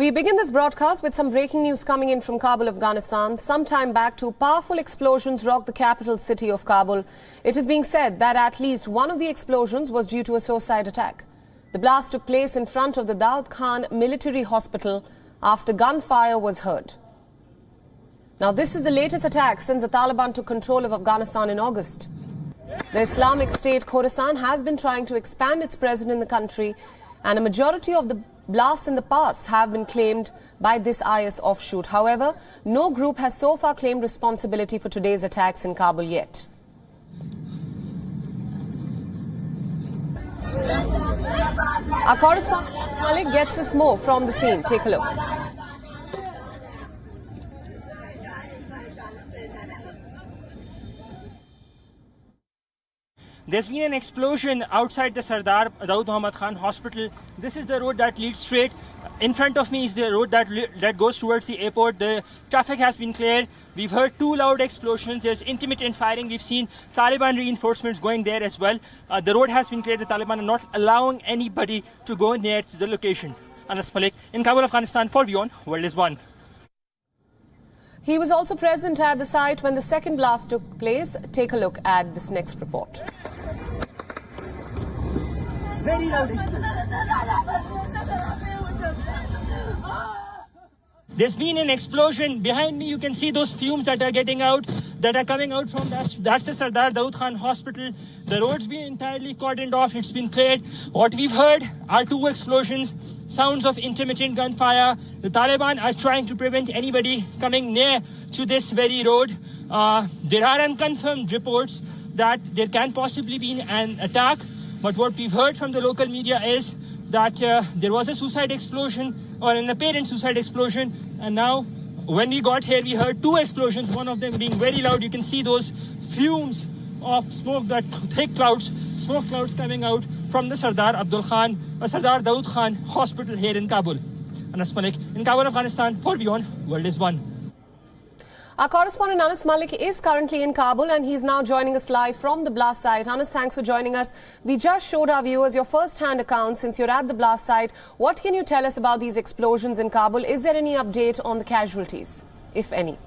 We begin this broadcast with some breaking news coming in from Kabul, Afghanistan. Some time back, two powerful explosions rocked the capital city of Kabul. It is being said that at least one of the explosions was due to a suicide attack. The blast took place in front of the Daud Khan military hospital after gunfire was heard. Now, this is the latest attack since the Taliban took control of Afghanistan in August. The Islamic State Khorasan has been trying to expand its presence in the country, and a majority of the blasts in the past have been claimed by this IS offshoot. However, no group has so far claimed responsibility for today's attacks in Kabul yet. Our correspondent Malik gets us more from the scene. Take a look. There's been an explosion outside the Sardar Daud Muhammad Khan hospital. This is the road that leads straight. In front of me is the road that goes towards the airport. The traffic has been cleared. We've heard two loud explosions. There's intermittent firing. We've seen Taliban reinforcements going there as well. The road has been cleared. The Taliban are not allowing anybody to go near to the location. Anas Malik in Kabul, Afghanistan for WION World is One. He was also present at the site when the second blast took place. Take a look at this next report. Very loud. There's been an explosion. Behind me, you can see those fumes that are coming out from that's the Sardar Daud Khan hospital. The road's been entirely cordoned off. It's been cleared. What we've heard are two explosions, sounds of intermittent gunfire. The Taliban are trying to prevent anybody coming near to this very road. There are unconfirmed reports that there can possibly be an attack. But what we've heard from the local media is that there was a suicide explosion or an apparent suicide explosion. And now when we got here, we heard two explosions, one of them being very loud. You can see those fumes of smoke, that thick clouds, smoke clouds coming out from the Sardar Daud Khan hospital here in Kabul. Anas Malik in Kabul, Afghanistan for WION World is One. Our correspondent Anas Malik is currently in Kabul and he's now joining us live from the blast site. Anas, thanks for joining us. We just showed our viewers your first-hand account since you're at the blast site. What can you tell us about these explosions in Kabul? Is there any update on the casualties, if any?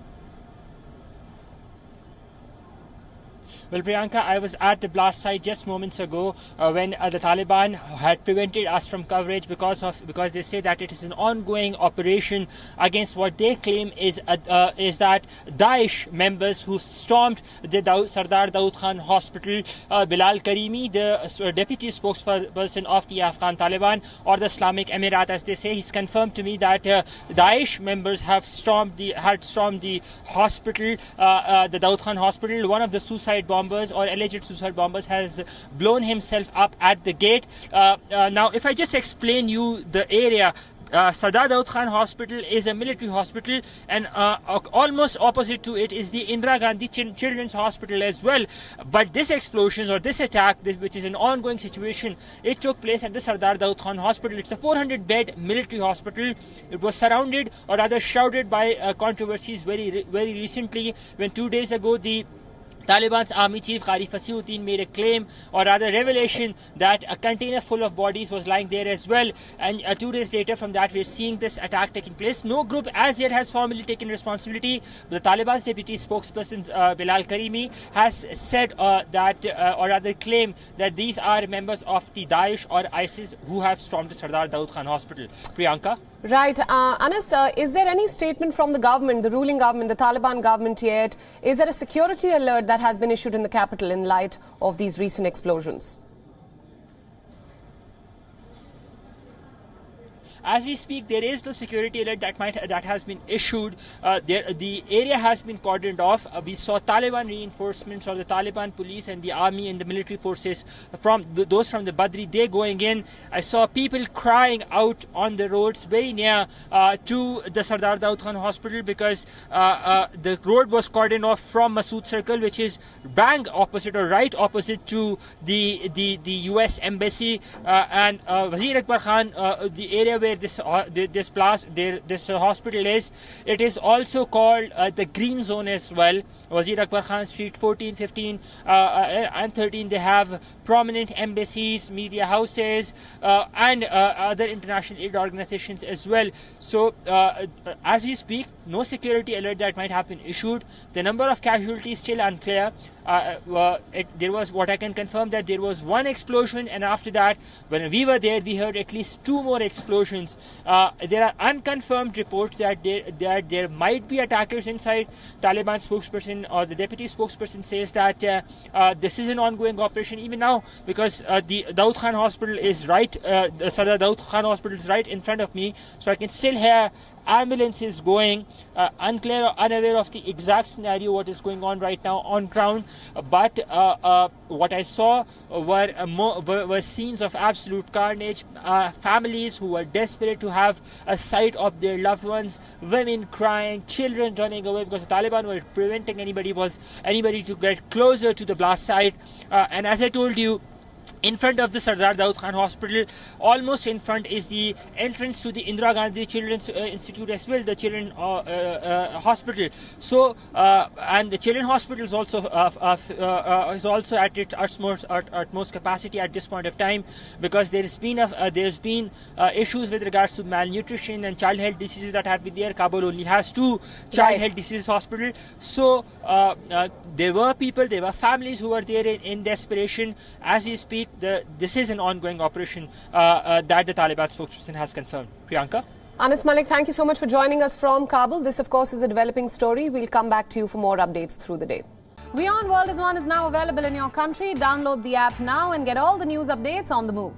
Well, Priyanka, I was at the blast site just moments ago when the Taliban had prevented us from coverage because they say that it is an ongoing operation against what they claim is that Daesh members who stormed the Sardar Daud Khan hospital. Bilal Karimi, the deputy spokesperson of the Afghan Taliban or the Islamic Emirat, as they say, he's confirmed to me that Daesh members had stormed the hospital, the Daud Khan hospital. One of the suicide bombers or alleged suicide bombers has blown himself up at the gate. Now, if I just explain you the area, Sardar Daud Khan Hospital is a military hospital, and almost opposite to it is the Indira Gandhi Children's Hospital as well. But this explosion or this attack, which is an ongoing situation, it took place at the Sardar Daud Khan Hospital. It's a 400-bed military hospital. It was surrounded or rather shrouded by controversies very recently when 2 days ago the Taliban's army chief Qari Fasihuddin made a claim or rather revelation that a container full of bodies was lying there as well, and 2 days later from that we're seeing this attack taking place. No group as yet has formally taken responsibility. The Taliban's deputy spokesperson Bilal Karimi has said that or rather claim that these are members of the Daesh or ISIS who have stormed the Sardar Daud Khan hospital. Priyanka? Right. Anas, is there any statement from the government, the ruling government, the Taliban government yet? Is there a security alert that has been issued in the capital in light of these recent explosions? As we speak, there is no security alert that has been issued. The area has been cordoned off. We saw Taliban reinforcements or the Taliban police and the army and the military forces those from the Badri, they going in. I saw people crying out on the roads very near to the Sardar Daud Khan hospital because the road was cordoned off from Masood Circle, which is bang opposite or right opposite to the US embassy, and Wazir Akbar Khan, the area where where this hospital is. It is also called the Green Zone as well. Wazir Akbar Khan Street 14, 15 and 13, they have prominent embassies, media houses and other international aid organizations as well. So as we speak, no security alert that might have been issued. The number of casualties still unclear. There was, what I can confirm, that there was one explosion, and after that, when we were there, we heard at least 2 more explosions. There are unconfirmed reports that there might be attackers inside. Taliban spokesperson or the deputy spokesperson says that this is an ongoing operation even now, because the Daud Khan Hospital is right. The Sardar Daud Khan Hospital is right in front of me, so I can still hear ambulances going. Unclear or unaware of the exact scenario what is going on right now on ground, but what I saw were scenes of absolute carnage. Families who were desperate to have a sight of their loved ones, women crying, children running away, because the Taliban were preventing anybody to get closer to the blast site. And as I told you, in front of the Sardar Daud Khan Hospital, almost in front, is the entrance to the Indira Gandhi Children's Institute as well, the Children Hospital. So, and the Children Hospital is also at its utmost capacity at this point of time, because there's been issues with regards to malnutrition and child health diseases that have been there. Kabul only has 2 child health diseases hospital. So there were families who were there in desperation. As we speak, this is an ongoing operation that the Taliban spokesperson has confirmed. Priyanka? Anas Malik, thank you so much for joining us from Kabul. This, of course, is a developing story. We'll come back to you for more updates through the day. WION World is now available in your country. Download the app now and get all the news updates on the move.